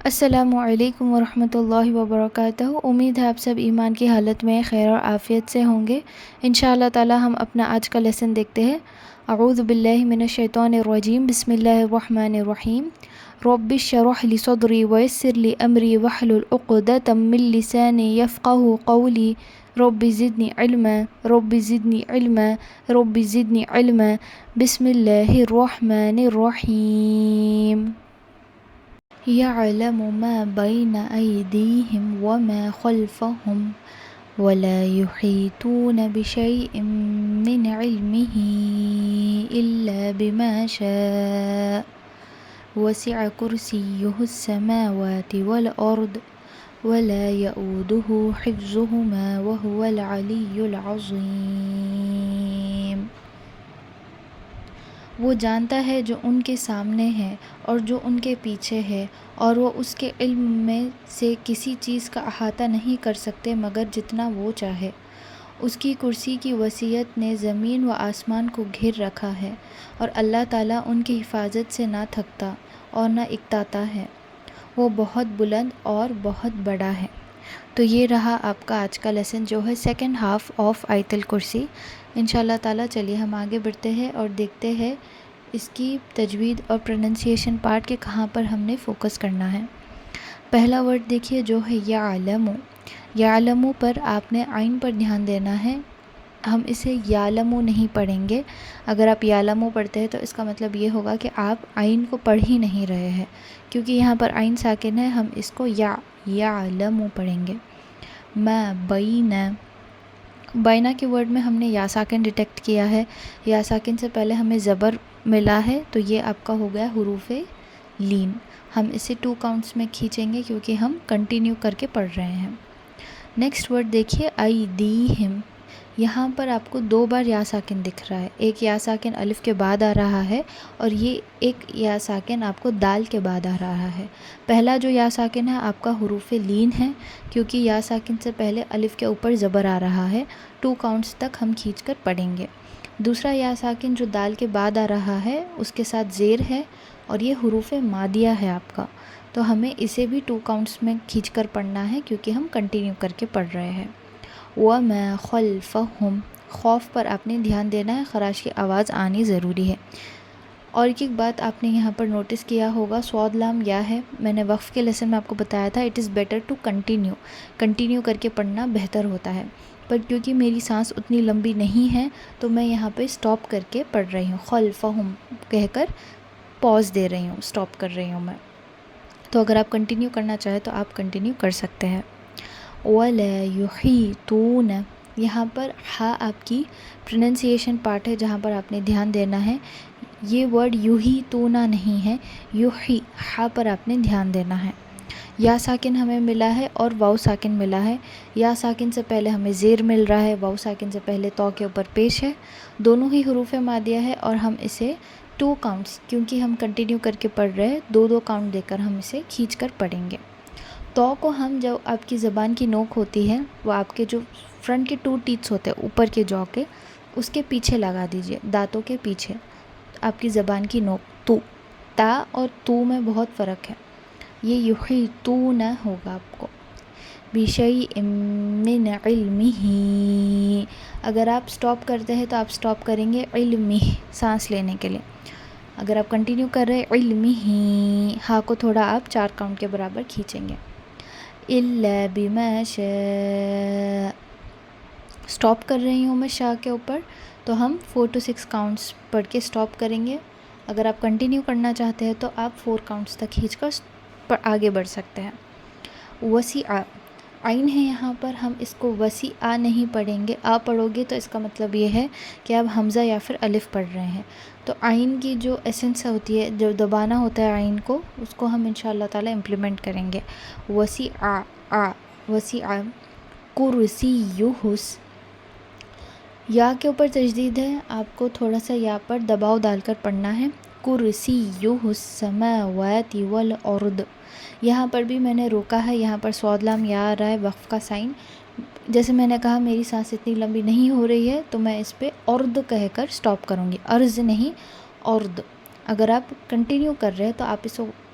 السلام علیکم ورحمۃ اللہ وبرکاتہ۔ امید ہے آپ سب ایمان کی حالت میں خیر اور عافیت سے ہوں گے۔ انشاءاللہ تعالی ہم اپنا آج کا لیسن دیکھتے ہیں۔ اعوذ باللہ من الشیطان الرجیم، بسم اللہ الرحمن الرحیم۔ رب اشرح لی صدری ویسر لی امری واحلل عقدۃ من لسانی یفقہوا قولی رب زدنی علما رب زدنی علما رب زدنی علما۔ بسم اللہ الرحمن الرحیم۔ يعلم ما بين أيديهم وما خلفهم ولا يحيطون بشيء من علمه إلا بما شاء وسع كرسيه السماوات والأرض ولا يؤوده حفظهما وهو العلي العظيم۔ وہ جانتا ہے جو ان کے سامنے ہے اور جو ان کے پیچھے ہے، اور وہ اس کے علم میں سے کسی چیز کا احاطہ نہیں کر سکتے مگر جتنا وہ چاہے۔ اس کی کرسی کی وسعت نے زمین و آسمان کو گھیر رکھا ہے، اور اللہ تعالیٰ ان کی حفاظت سے نہ تھکتا اور نہ اکتاتا ہے۔ وہ بہت بلند اور بہت بڑا ہے۔ تو یہ رہا آپ کا آج کا لیسن، جو ہے سیکنڈ ہاف آف آیت الکرسی۔ انشاءاللہ تعالیٰ چلیے ہم آگے بڑھتے ہیں اور دیکھتے ہیں اس کی تجوید اور پروننسیشن پارٹ کے کہاں پر ہم نے فوکس کرنا ہے۔ پہلا ورڈ دیکھیے جو ہے یعلم۔ یعلم پر آپ نے عین پر دھیان دینا ہے، ہم اسے یعلم نہیں پڑھیں گے۔ اگر آپ یعلم پڑھتے ہیں تو اس کا مطلب یہ ہوگا کہ آپ عین کو پڑھ ہی نہیں رہے ہیں، کیونکہ یہاں پر عین ساکن ہے، ہم اس کو یعلم پڑھیں گے۔ ما بین، بینا کے ورڈ میں ہم نے یا ساکن ڈیٹیکٹ کیا ہے، یا ساکن سے پہلے ہمیں زبر ملا ہے، تو یہ آپ کا ہو گیا حروف لین۔ ہم اسے 2 کاؤنٹس میں کھینچیں گے کیونکہ ہم کنٹینیو کر کے پڑھ رہے ہیں۔ نیکسٹ ورڈ دیکھیے ایدیہم۔ یہاں پر آپ کو 2 بار یا ساکن دکھ رہا ہے، ایک یا ساکن الف کے بعد آ رہا ہے، اور یہ ایک یا ساکن آپ کو دال کے بعد آ رہا ہے۔ پہلا جو یا ساکن ہے آپ کا حروف لین ہے، کیونکہ یا ساکن سے پہلے الف کے اوپر زبر آ رہا ہے، 2 کاؤنٹس تک ہم کھینچ کر پڑھیں گے۔ دوسرا یا ساکن جو دال کے بعد آ رہا ہے اس کے ساتھ زیر ہے، اور یہ حروف مادیہ ہے آپ کا، تو ہمیں اسے بھی 2 کاؤنٹس میں کھینچ کر پڑھنا ہے کیونکہ ہم کنٹینیو کر کے پڑھ رہے ہیں۔ وَمَا خَلْفَهُمْ، خوف پر آپ نے دھیان دینا ہے، خراش کی آواز آنی ضروری ہے۔ اور ایک بات آپ نے یہاں پر نوٹس کیا ہوگا، صاد لام یا ہے، میں نے وقف کے لیسن میں آپ کو بتایا تھا it is better to continue کر کے پڑھنا بہتر ہوتا ہے، پر کیونکہ میری سانس اتنی لمبی نہیں ہے تو میں یہاں پہ سٹاپ کر کے پڑھ رہی ہوں، خلفہم کہہ کر پاز دے رہی ہوں، سٹاپ کر رہی ہوں میں۔ تو اگر آپ کنٹینیو کرنا چاہیں تو آپ کنٹینیو کر سکتے ہیں۔ وَلَا يُحِيطُونَ، یہاں پر ہا آپ کی پروننسیشن پارٹ ہے جہاں پر آپ نے دھیان دینا ہے، یہ ورڈ یحیطون نہیں ہے، یحی، ہا پر آپ نے دھیان دینا ہے۔ یا ساکن ہمیں ملا ہے اور واو ساکن ملا ہے، یا ساکن سے پہلے ہمیں زیر مل رہا ہے، واو ساکن سے پہلے تو کے اوپر پیش ہے، دونوں ہی حروف مادیہ ہے، اور ہم اسے 2 کاؤنٹس، کیونکہ ہم کنٹینیو کر کے پڑھ رہے ہیں، 2 کاؤنٹ دے کر ہم اسے کھینچ کر پڑھیں گے۔ تو کو ہم جو آپ کی زبان کی نوک ہوتی ہے وہ آپ کے جو فرنٹ کے 2 ٹیتھس ہوتے ہیں اوپر کے جو کے، اس کے پیچھے لگا دیجئے، دانتوں کے پیچھے، آپ کی زبان کی نوک، تو تا اور تو میں بہت فرق ہے، یہ یحیطون ہوگا آپ کو۔ بِشَیْءٍ مِّنْ عِلْمِهِ، اگر آپ سٹاپ کرتے ہیں تو آپ سٹاپ کریں گے علمہ، سانس لینے کے لیے۔ اگر آپ کنٹینیو کر رہے علمہ، ہاں کو تھوڑا آپ 4 کاؤنٹ کے برابر کھینچیں گے۔ إِلَّا بِمَا شَاءَ، سٹاپ کر رہی ہوں میں شاء کے اوپر، تو ہم 4 to 6 کاؤنٹس پڑھ کے سٹاپ کریں گے۔ اگر آپ کنٹینیو کرنا چاہتے ہیں تو آپ 4 کاؤنٹس تک کھینچ کر آگے بڑھ سکتے ہیں۔ وسیع، عین ہے یہاں پر، ہم اس کو وسیع نہیں پڑھیں گے، پڑھو گے تو اس کا مطلب یہ ہے کہ آپ حمزہ یا پھر الف پڑھ رہے ہیں، تو عین کی جو ایسنس ہوتی ہے، جو دبانا ہوتا ہے عین کو، اس کو ہم انشاءاللہ تعالی امپلیمنٹ کریں گے۔ وسیع، وسیع کرسیہ، یا کے اوپر تشدید ہے، آپ کو تھوڑا سا یا پر دباؤ ڈال کر پڑھنا ہے۔ کرسیہ السماوات والارض، یہاں پر بھی میں نے روکا ہے، یہاں پر صاد لام یا آ رہا ہے، وقف کا سائن۔ جیسے میں نے کہا میری سانس اتنی لمبی نہیں ہو رہی ہے تو میں اس پہ ارض کہہ کر سٹاپ کروں گی، ارض نہیں ارض، اگر آپ کنٹینیو کر رہے ہیں تو آپ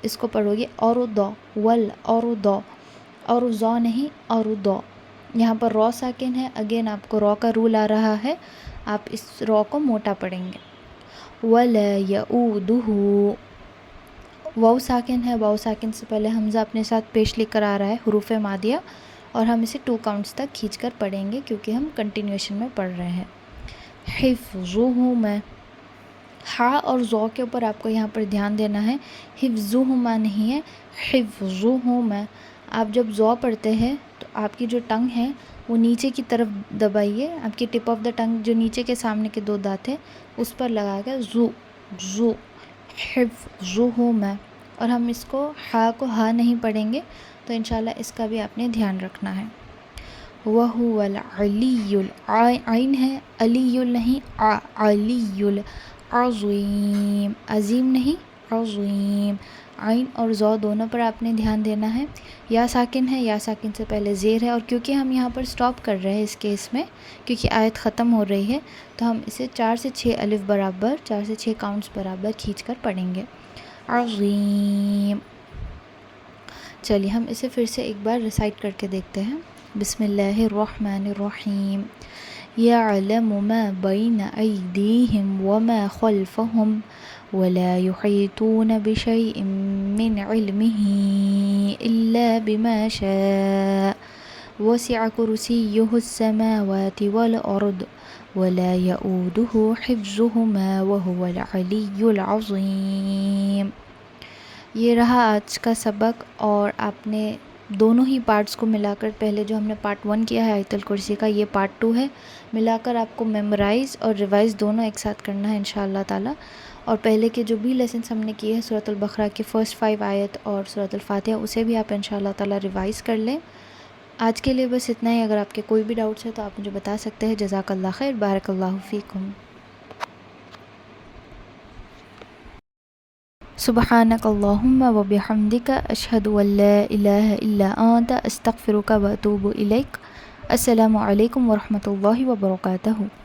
اس کو پڑھو گے اور دو ول اور دو اور زو نہیں اور دو. یہاں پر رو ساکن ہے، اگین آپ کو رو کا رول آ رہا ہے، آپ اس رو کو موٹا پڑھیں گے. ولا یعودہ، واو ساکن ہے، واو ساکن سے پہلے حمزہ اپنے ساتھ پیش لے کر آ رہا ہے حروف مادیہ، اور ہم اسے 2 کاؤنٹس تک کھینچ کر پڑھیں گے کیونکہ ہم کنٹینیوشن میں پڑھ رہے ہیں. حفظہما، ہا اور زو کے اوپر آپ کو یہاں پر دھیان دینا ہے، حفظہما نہیں ہے، حفظہما. آپ جب زو پڑھتے ہیں تو آپ کی جو ٹنگ ہے وہ نیچے کی طرف دبائیے، آپ کی ٹپ آف دا ٹنگ جو نیچے کے سامنے کے 2 دانت ہیں اس پر لگا کے زو زو حفظہما. اور ہم اس کو ہا کو ہا نہیں پڑھیں گے، تو انشاءاللہ اس کا بھی آپ نے دھیان رکھنا ہے. وَهُوَ الْعَلِيُّ، عین ہے، علی نہیں، علی عظیم، عظیم نہیں عظیم. عین اور زو دونوں پر آپ نے دھیان دینا ہے. یا ساکن ہے، یا ساکن سے پہلے زیر ہے، اور کیونکہ ہم یہاں پر سٹاپ کر رہے ہیں اس کیس میں کیونکہ آیت ختم ہو رہی ہے، تو ہم اسے 4 سے 6 الف برابر، 4 سے 6 کاؤنٹس برابر کھینچ کر پڑھیں گے. عظیم. چلیے ہم اسے پھر سے ایک بار ریسائٹ کر کے دیکھتے ہیں. بسم اللہ الرحمن الرحیم. یعلم ما بین ایدیہم وما خلفہم ولا یحیطون بشیء من علمہ الا بما شاء وسع کرسیہ السماوات والارض ولا یؤودہ حفظہما وہو العلی العظیم. یہ رہا آج کا سبق، اور آپ نے دونوں ہی پارٹس کو ملا کر، پہلے جو ہم نے پارٹ 1 کیا ہے آیت الکرسی کا، یہ پارٹ 2 ہے، ملا کر آپ کو میمورائز اور ریوائز دونوں ایک ساتھ کرنا ہے انشاءاللہ تعالی. اور پہلے کے جو بھی لیسنس ہم نے کیے ہیں سورۃ البقرہ کی فرسٹ 5 آیت اور سورۃ الفاتحہ، اسے بھی آپ انشاءاللہ تعالی ریوائز کر لیں. آج کے لیے بس اتنا ہی. اگر آپ کے کوئی بھی ڈاؤٹس ہے تو آپ مجھے بتا سکتے ہیں. جزاک اللہ خیر، بارک اللہ فیکم. سبحانک اللہم و بحمدک، اشہد ان لا الہ الا انت، استغفرک و اتوب الیک. السلام علیکم ورحمۃ اللہ وبرکاتہ.